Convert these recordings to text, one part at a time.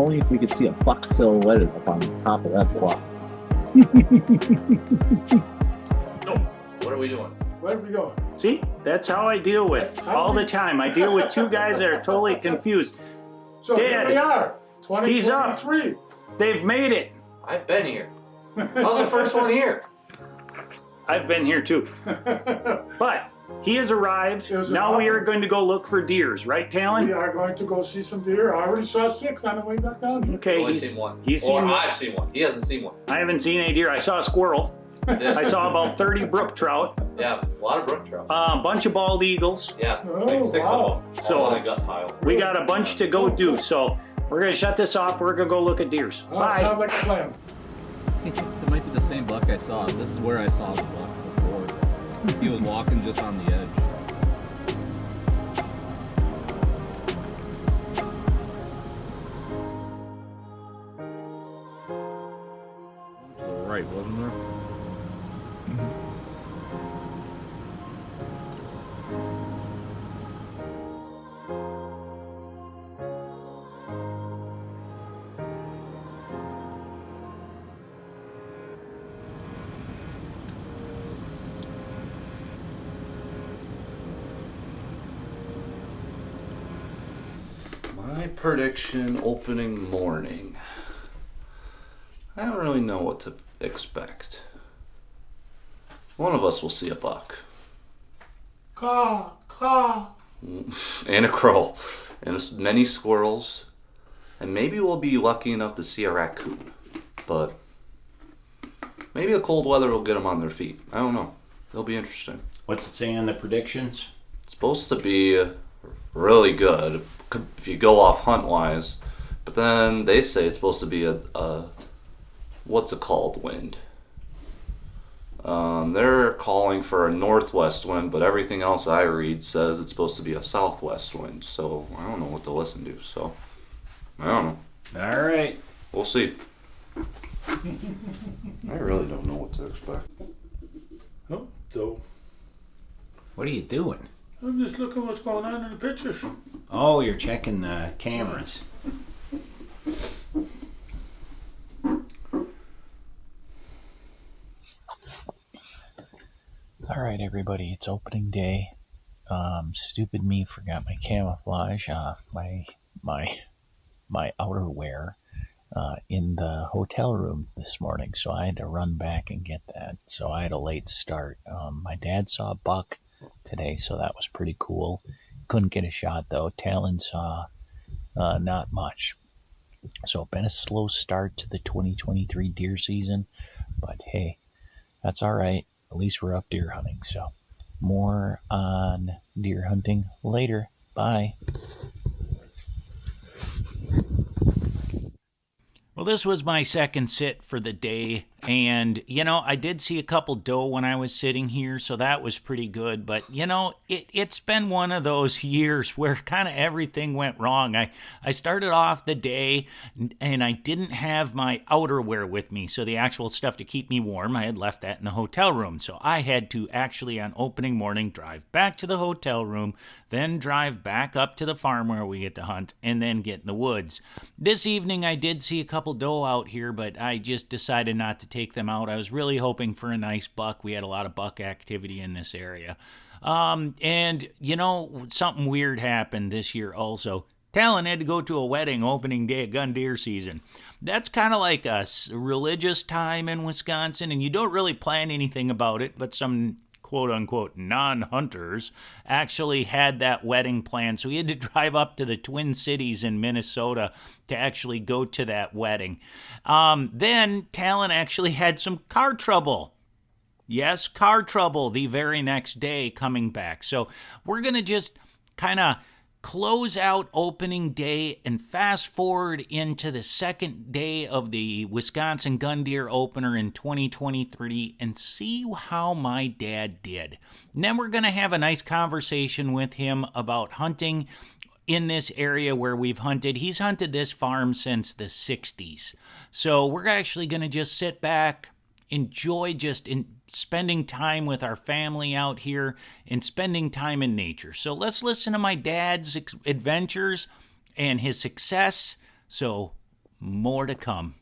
only if we could see a buck silhouetted up on the top of that bluff. So, what are we doing? Where are we going? See, that's how I deal with all the time. I deal with two guys that are totally confused. So Dad, here we are, he's up. 2023. They've made it. I've been here. I was the first one here. I've been here too. But he has arrived. Now we are going to go look for deers, right, Talon? We are going to go see some deer. I already saw 6 on the way back down here. Okay, I've only he's seen one. He's Or seen one. I've seen one. He hasn't seen one. I haven't seen any deer. I saw a squirrel. I saw about 30 brook trout. Yeah, a lot of brook trout. A bunch of bald eagles. Yeah, Oh, like 6 wow. of them. So- All in a gut pile. We got a bunch to go do, so we're going to shut this off. We're going to go look at deers. Oh, Bye. sounds like a plan. That might be the same buck I saw. This is where I saw the buck before. He was walking just on the edge. To the right, wasn't there? My prediction opening morning. I don't really know what to expect. One of us will see a buck. Caw, caw. And a crow. And many squirrels. And maybe we'll be lucky enough to see a raccoon. But maybe the cold weather will get them on their feet. I don't know. It'll be interesting. What's it say on the predictions? It's supposed to be really good if you go off hunt wise, but then they say it's supposed to be a what's it called wind. They're calling for a northwest wind, but everything else I read says it's supposed to be a southwest wind. So I don't know what to listen to. So I don't know. All right. We'll see. I really don't know what to expect. Oh, so What are you doing? I'm just looking what's going on in the pictures. Oh, you're checking the cameras. All right, everybody, it's opening day. Stupid me forgot my camouflage, my outerwear in the hotel room this morning, so I had to run back and get that. So I had a late start. My dad saw a buck today, so that was pretty cool. Couldn't get a shot though. Talon saw not much. So been a slow start to the 2023 deer season, but hey, that's all right. At least we're up deer hunting. So more on deer hunting later. Bye. Well, this was my second sit for the day, and, I did see a couple doe when I was sitting here, so that was pretty good, but, it's been one of those years where kind of everything went wrong. I started off the day, and I didn't have my outerwear with me, so the actual stuff to keep me warm, I had left that in the hotel room, so I had to actually, on opening morning, drive back to the hotel room, then drive back up to the farm where we get to hunt, and then get in the woods. This evening, I did see a couple doe out here, but I just decided not to take them out. I was really hoping for a nice buck. We had a lot of buck activity in this area. And something weird happened this year also. Talon had to go to a wedding opening day of gun deer season. That's kind of like a religious time in Wisconsin, and you don't really plan anything about it, but some quote-unquote non-hunters actually had that wedding plan, so he had to drive up to the Twin Cities in Minnesota to actually go to that wedding. Then Talon actually had some car trouble. Yes, car trouble the very next day coming back. So we're going to just kind of close out opening day and fast forward into the second day of the Wisconsin Gun Deer Opener in 2023 and see how my dad did. And then we're going to have a nice conversation with him about hunting in this area where we've hunted. He's hunted this farm since the 60s. So we're actually going to just sit back, enjoy just spending time with our family out here and spending time in nature. So let's listen to my dad's adventures and his success. So more to come.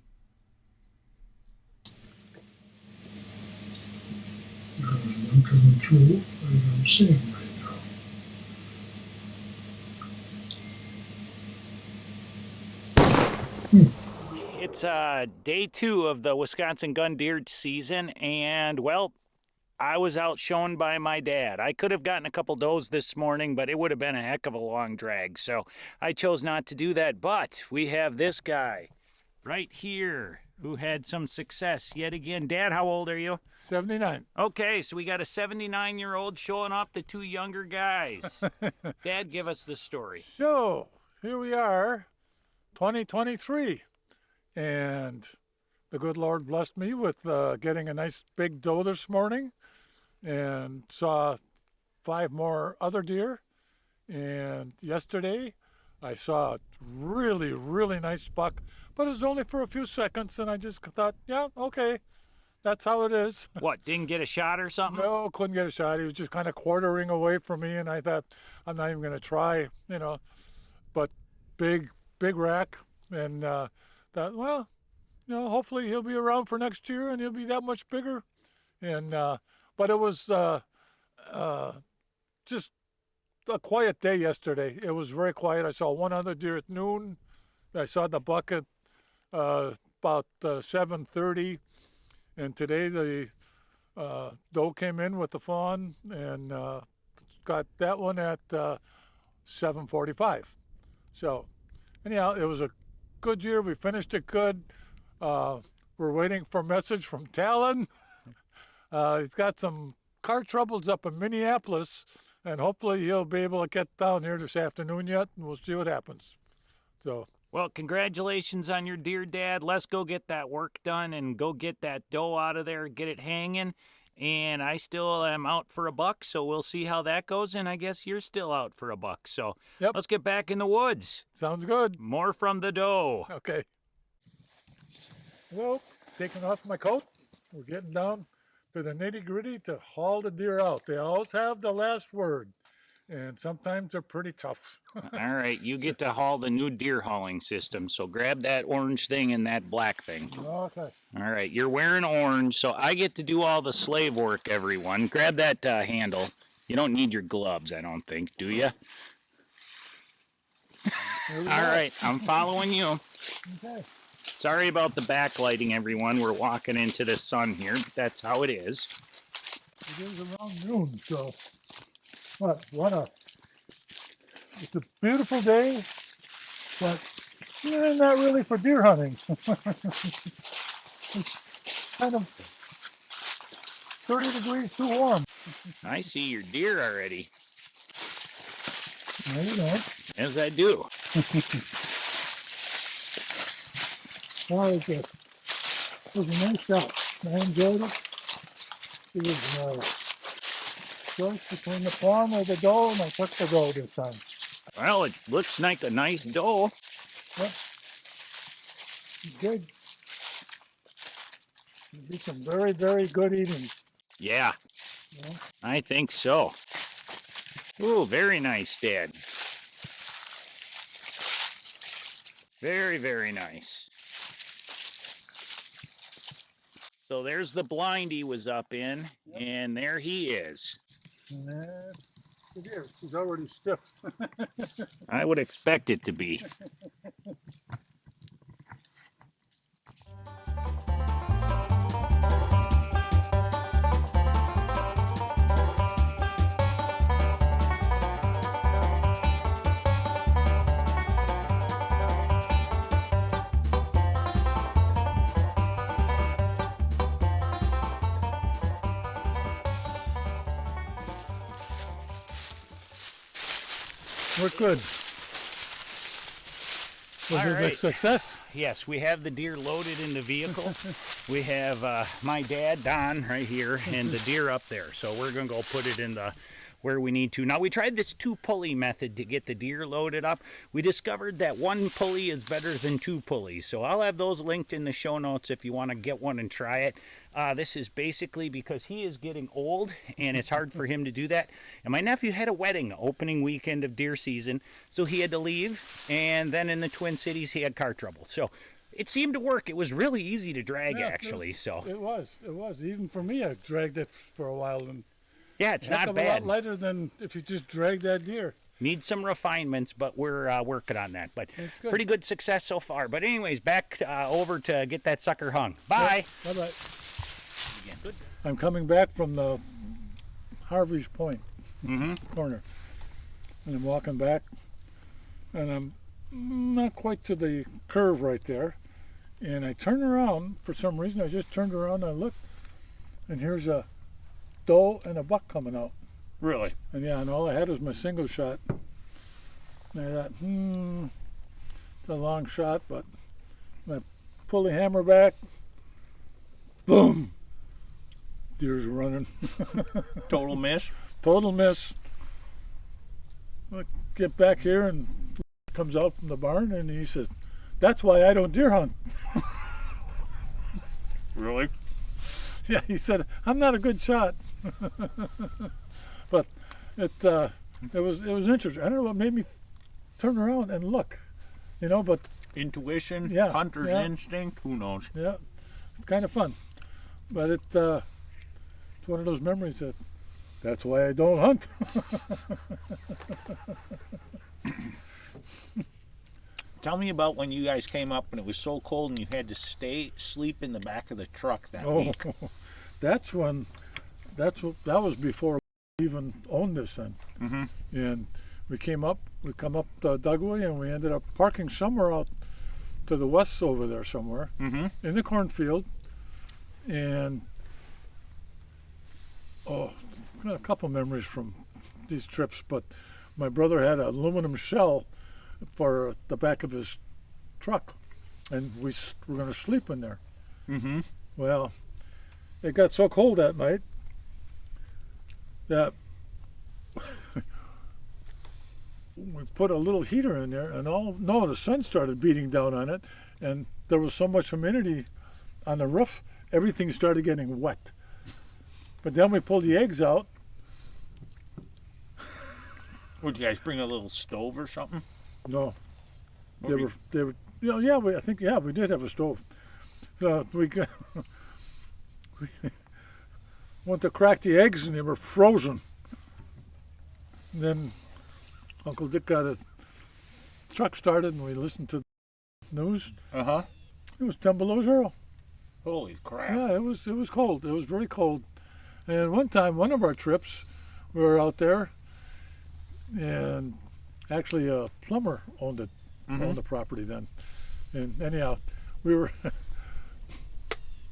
I'm coming through, and I'm seeing right now. It's day 2 of the Wisconsin gun deer season, and well, I was outshone by my dad. I could have gotten a couple does this morning, but it would have been a heck of a long drag, so I chose not to do that. But we have this guy right here who had some success yet again. Dad, how old are you? 79. Okay, so we got a 79-year-old showing off the 2 younger guys. Dad, give us the story. So, here we are, 2023, and the good Lord blessed me with getting a nice big doe this morning, and saw 5 more other deer. And yesterday I saw a really, really nice buck, but it was only for a few seconds, and I just thought, yeah, okay, that's how it is. What, didn't get a shot or something? No, couldn't get a shot. He was just kind of quartering away from me, and I thought, I'm not even going to try, but big rack, and thought, well, hopefully he'll be around for next year and he'll be that much bigger. And but it was just a quiet day yesterday. It was very quiet. I saw 1 other deer at noon. I saw the buck at about 7:30, and today the doe came in with the fawn and got that one at 7:45. So anyhow, it was a good year. We finished it good. We're waiting for a message from Talon. He's got some car troubles up in Minneapolis, and hopefully he'll be able to get down here this afternoon yet, and we'll see what happens. So, well, congratulations on your deer, Dad. Let's go get that work done and go get that doe out of there, get it hanging. And I still am out for a buck, so we'll see how that goes. And I guess you're still out for a buck. So yep. Let's get back in the woods. Sounds good. More from the doe. Okay. Well, taking off my coat, we're getting down to the nitty-gritty to haul the deer out. They always have the last word, and sometimes they're pretty tough. All right, you get to haul the new deer hauling system, so grab that orange thing and that black thing. Okay. All right, you're wearing orange, so I get to do all the slave work, everyone. Grab that handle. You don't need your gloves, I don't think, do you? All right, I'm following you. Okay. Sorry about the backlighting, everyone. We're walking into the sun here, but that's how it is. It is around noon, so it's a beautiful day, but not really for deer hunting. It's kind of 30 degrees too warm. I see your deer already. There you go. As I do. Well, it was a nice shot. I enjoyed it. It was choice between the fawn or the doe, and I took the doe this time. Well, it looks like a nice doe. Yep. Good. It'll be some very, very good eating. Yeah, Yeah. I think so. Ooh, very nice, Dad. Very, very nice. So there's the blind he was up in, and there he is. And that's the deer. He's already stiff. I would expect it to be. We're good. Was All this a right. success? Yes, we have the deer loaded in the vehicle. We have my dad, Don, right here, and the deer up there. So we're going to go put it in the where we need to. Now, we tried this 2-pulley method to get the deer loaded up. We discovered that 1 pulley is better than 2 pulleys. So I'll have those linked in the show notes if you want to get one and try it. This is basically because he is getting old and it's hard for him to do that. And my nephew had a wedding opening weekend of deer season, so he had to leave. And then in the Twin Cities, he had car trouble. So it seemed to work. It was really easy to drag, Yeah, actually. So It was. Even for me, I dragged it for a while, and yeah, it's heck not of a bad. lot lighter than if you just drag that deer. Need some refinements, but we're working on that. But That's good. pretty good success so far. But anyways, back over to get that sucker hung. Bye. Bye bye. Good. I'm coming back from the Harvey's Point corner, and I'm walking back, and I'm not quite to the curve right there, and I turn around for some reason. I just turned around and I looked, and here's a doe and a buck coming out. Really? And yeah, and all I had was my single shot. And I thought, it's a long shot, but I pull the hammer back, boom, deer's running. Total miss. Total miss. I get back here and comes out from the barn and he says, "That's why I don't deer hunt." Really? Yeah, he said, "I'm not a good shot." But it was interesting. I don't know what made me turn around and look, but Intuition, Yeah, hunter's yeah. instinct, who knows? yeah, it's kind of fun. But it's one of those memories that's why I don't hunt. Tell me about when you guys came up and it was so cold and you had to sleep in the back of the truck that Oh, week. that was before we even owned this thing. Mm-hmm. And we come up Dugway, and we ended up parking somewhere out to the west over there somewhere Mm-hmm. in the cornfield. And got a couple memories from these trips, but my brother had an aluminum shell for the back of his truck, and we were going to sleep in there. Mm-hmm. Well, it got so cold that night that we put a little heater in there, and the sun started beating down on it, and there was so much humidity on the roof, everything started getting wet. But then we pulled the eggs out. Would you guys bring a little stove or something? No, they Okay. were. We did have a stove. So we went to crack the eggs, and they were frozen. And then Uncle Dick got his truck started, and we listened to the news. Uh-huh. It was 10 below zero. Holy crap. Yeah, it was cold. It was very cold. And one time, one of our trips, we were out there, and actually a plumber owned the property then. And anyhow, we were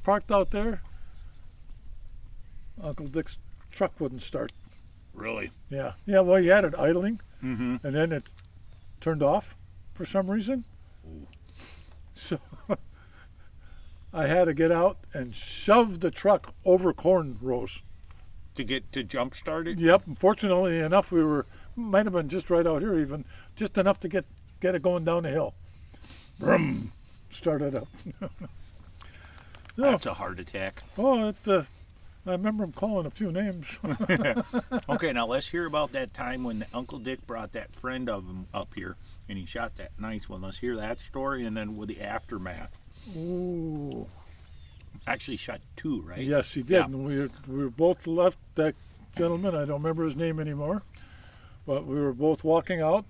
parked out there. Uncle Dick's truck wouldn't start. Really? Yeah. Well, he had it idling, Mm-hmm. and then it turned off for some reason. So I had to get out and shove the truck over corn rows. To jump start it? Yep. Fortunately enough, might have been just right out here, even just enough to get it going down the hill. Brum, started up. That's a heart attack. I remember him calling a few names. Okay, now let's hear about that time when Uncle Dick brought that friend of him up here and he shot that nice one. Let's hear that story and then with the aftermath. Ooh. Actually shot two, right? Yes, he did. Yeah. And we were both left. That gentleman, I don't remember his name anymore, but we were both walking out,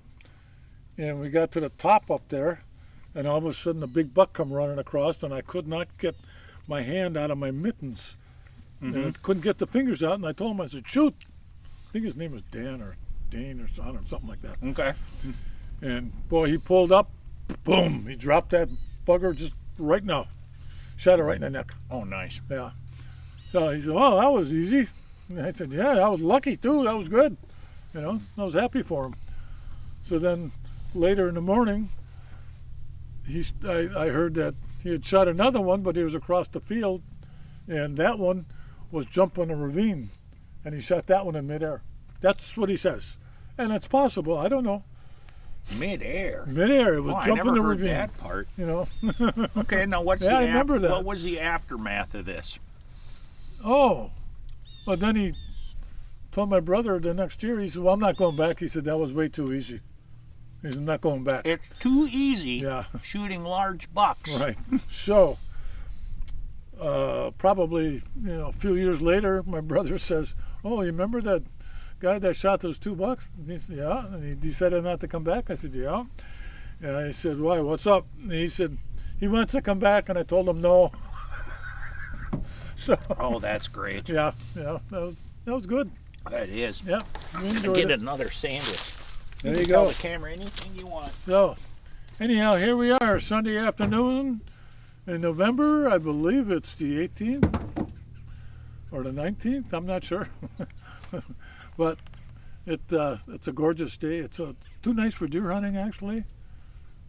and we got to the top up there, and all of a sudden a big buck come running across, and I could not get my hand out of my mittens. And I couldn't get the fingers out, and I told him, I said, "Shoot!" I think his name was Dan or Dane or something like that. Okay. And boy, he pulled up, boom! He dropped that bugger just right now, shot it right in the neck. Oh, nice. Yeah. So he said, "Well, that was easy." And I said, "Yeah, I was lucky too. That was good. I was happy for him." So then later in the morning, I heard that he had shot another one, but he was across the field, and that one was jumping a ravine, and he shot that one in midair. That's what he says, and it's possible. I don't know. Midair. Midair, it was Oh, I jumping never the heard ravine. that part. Okay, now what's Yeah, I remember that. What was the aftermath of this? Oh, well, then he told my brother the next year, he said, "Well, I'm not going back." He said, "That was way too easy." He's not going back. It's too easy Yeah. shooting large bucks. Right. So, probably, a few years later, my brother says, "Oh, you remember that guy that shot those 2 bucks?" And he said, "Yeah." And he decided not to come back. I said, "Yeah." And I said, "Why? What's up?" And he said, "He wants to come back," and I told him no. So. Oh, that's great. Yeah. That was good. That is. Yeah. We enjoyed Get it. another sandwich. There you you can tell go. the camera anything you want. So, anyhow, here we are, Sunday afternoon in November. I believe it's the 18th or the 19th. I'm not sure, but it's a gorgeous day. It's too nice for deer hunting, actually,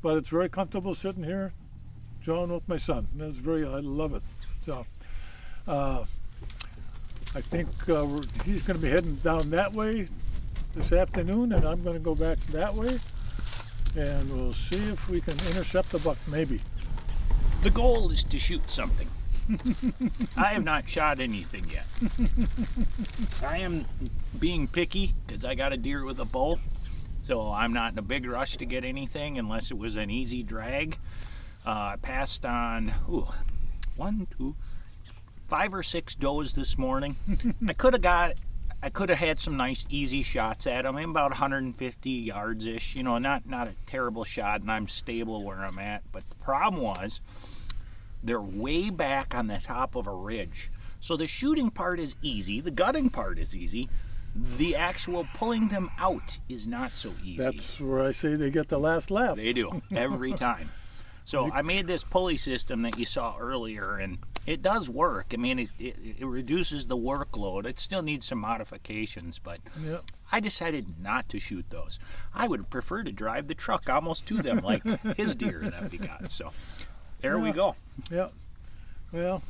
but it's very comfortable sitting here, John, with my son. I love it. So, I think he's going to be heading down that way this afternoon, and I'm going to go back that way, and we'll see if we can intercept the buck, maybe. The goal is to shoot something. I have not shot anything yet. I am being picky because I got a deer with a bow, so I'm not in a big rush to get anything unless it was an easy drag. I passed on 5 or 6 does this morning. I could have had some nice easy shots at them, about 150 yards ish. Not a terrible shot, and I'm stable where I'm at. But the problem was, they're way back on the top of a ridge. So the shooting part is easy, the gutting part is easy. The actual pulling them out is not so easy. That's where I say they get the last laugh. They do, every time. So I made this pulley system that you saw earlier, and it does work. I mean, it reduces the workload. It still needs some modifications, but Yep. I decided not to shoot those. I would prefer to drive the truck almost to them like his deer that we got. So there we go. Yeah. Well,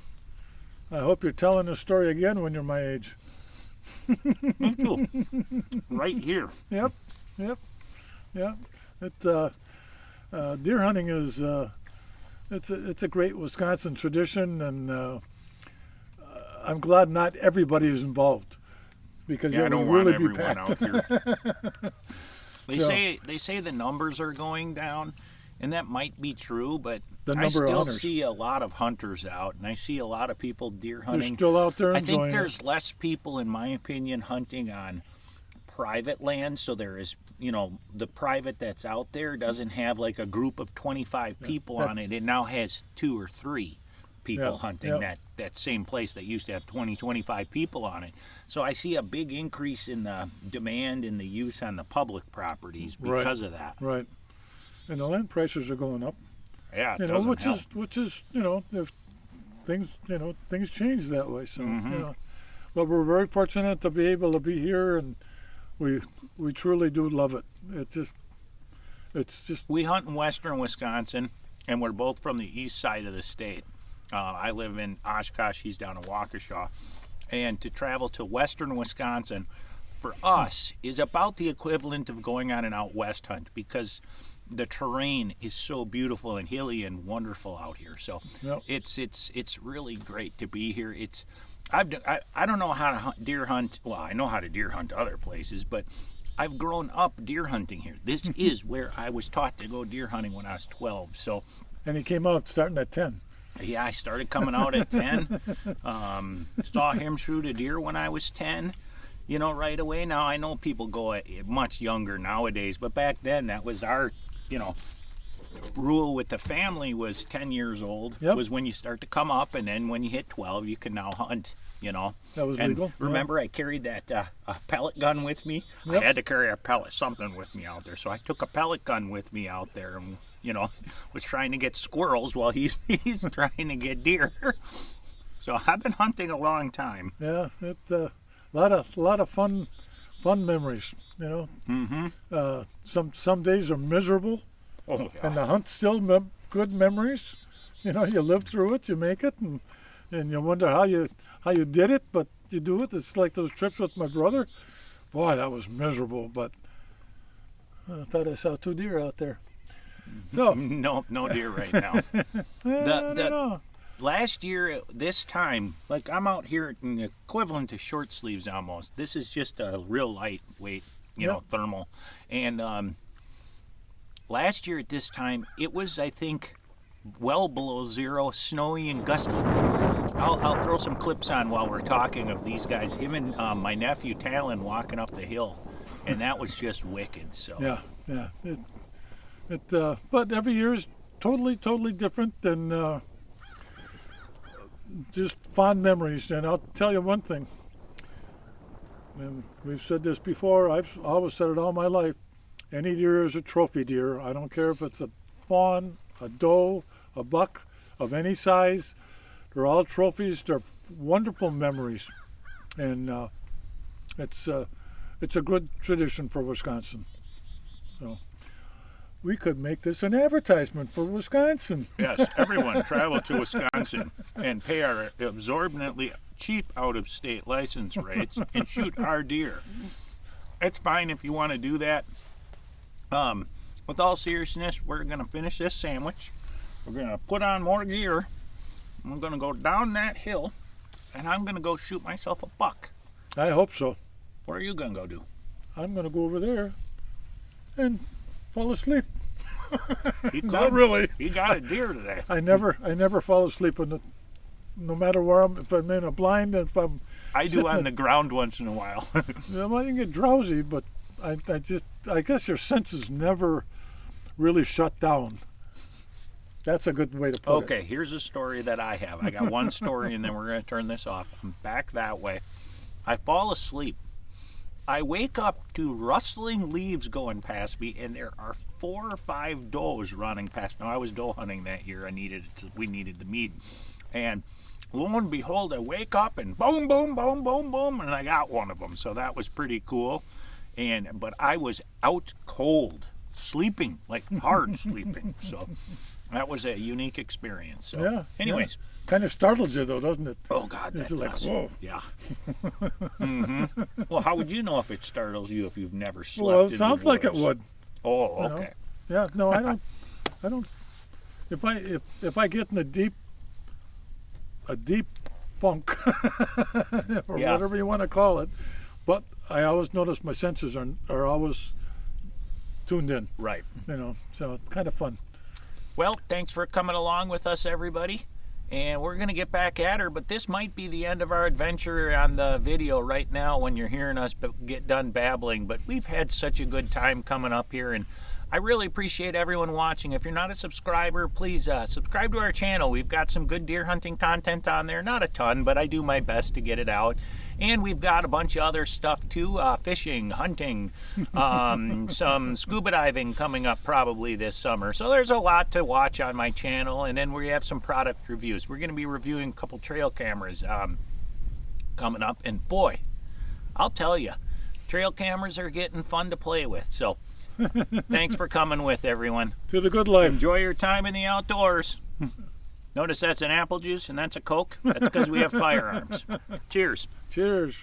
I hope you're telling the story again when you're my age. Me too. Right here. Yep. Deer hunting is it's a great Wisconsin tradition, and I'm glad not everybody is involved, because Yeah, I it don't would want really be everyone packed. out here. So- They say the numbers are going down, and that might be true, but The I number of still hunters. see a lot of hunters out, and I see a lot of people deer They're hunting. still out there I enjoying think it. there's less people, in my opinion, hunting on private land. So there is, the private that's out there doesn't have like a group of 25 people on it. It now has 2 or 3 people Yeah, hunting yeah. that same place that used to have 20, 25 people on it. So I see a big increase in the demand and the use on the public properties Right. because of that. Right. And the land prices are going up. Yeah, it doesn't help. which is if things change that way. So Mm-hmm. but we're very fortunate to be able to be here, and we truly do love it. It's just We hunt in western Wisconsin, and we're both from the east side of the state. I live in Oshkosh, he's down in Waukesha. And to travel to western Wisconsin, for us, is about the equivalent of going on an out west hunt, because the terrain is so beautiful and hilly and wonderful out here. So Yep. it's really great to be here. I don't know how to deer hunt. Well, I know how to deer hunt other places, but I've grown up deer hunting here. This is where I was taught to go deer hunting when I was 12. So and he came out starting at 10. yeah, I started coming out at 10. Saw him shoot a deer when I was 10. Right away. Now I know people go much younger nowadays, but back then that was our, rule with the family was 10 years old. Yep. Was when you start to come up, and then when you hit 12, you can now hunt. That was And legal. remember, I carried that a pellet gun with me. Yep. I had to carry something with me out there, so I took a pellet gun with me out there, and was trying to get squirrels while he's trying to get deer. So I've been hunting a long time. Yeah, lot of fun memories. Mm-hmm. Some days are miserable, Oh yeah. and the hunt's still good memories. You live through it, you make it, and you wonder how you did it, but you do it. It's like those trips with my brother. Boy, that was miserable, but I thought I saw 2 deer out there. So No deer right now. I don't know. Last year, this time, like I'm out here in the equivalent to short sleeves almost. This is just a real lightweight, Yep. thermal. And last year at this time, it was, I think, well below zero, snowy and gusty. I'll throw some clips on while we're talking of these guys. Him and my nephew Talon walking up the hill, and that was just wicked. So Yeah. But every year is totally different, and just fond memories. And I'll tell you one thing, and we've said this before, I've always said it all my life, any deer is a trophy deer. I don't care if it's a fawn, a doe, a buck of any size. They're all trophies. They're wonderful memories, and it's a good tradition for Wisconsin. So we could make this an advertisement for Wisconsin. yes, everyone travel to Wisconsin and pay our absorbently cheap out-of-state license rates and shoot our deer. It's fine if you want to do that. With all seriousness, we're going to finish this sandwich. We're going to put on more gear. I'm going to go down that hill, and I'm going to go shoot myself a buck. I hope so. What are you going to go do? I'm going to go over there and fall asleep. He Not could. really. He got a deer today. I never fall asleep no matter where if I'm in a blind, if I'm I do on the ground once in a while. I can get drowsy, but I guess your senses never really shut down. That's a good way to put it. Okay, here's a story that I have. I got one story, and then we're going to turn this off. I'm back that way. I fall asleep. I wake up to rustling leaves going past me, and there are 4 or 5 does running past. Now, I was doe hunting that year. We needed the meat. And lo and behold, I wake up, and boom, boom, boom, boom, boom, and I got one of them. So that was pretty cool. But I was out cold, sleeping, like hard sleeping. So that was a unique experience. So, Yeah. anyways. Yeah. Kind of startles you, though, doesn't it? Oh, God, It's that like, does. whoa. Yeah. Well, how would you know if it startles you if you've never slept Well, in it the sounds like it woods? would. Oh, You know? okay. Yeah. No, I don't. If I get in a deep funk, or Yeah. whatever you want to call it, but I always notice my senses are always tuned in. Right. So it's kind of fun. Well, thanks for coming along with us, everybody. And we're going to get back at her, but this might be the end of our adventure on the video right now when you're hearing us get done babbling. But we've had such a good time coming up here, and I really appreciate everyone watching. If you're not a subscriber, please subscribe to our channel. We've got some good deer hunting content on there. Not a ton, but I do my best to get it out. And we've got a bunch of other stuff too, fishing, hunting, some scuba diving coming up probably this summer. So there's a lot to watch on my channel. And then we have some product reviews. We're going to be reviewing a couple trail cameras coming up. And boy, I'll tell you, trail cameras are getting fun to play with. So thanks for coming with, everyone. To the good life. Enjoy your time in the outdoors. Notice that's an apple juice and that's a Coke. That's because we have firearms. Cheers. Cheers.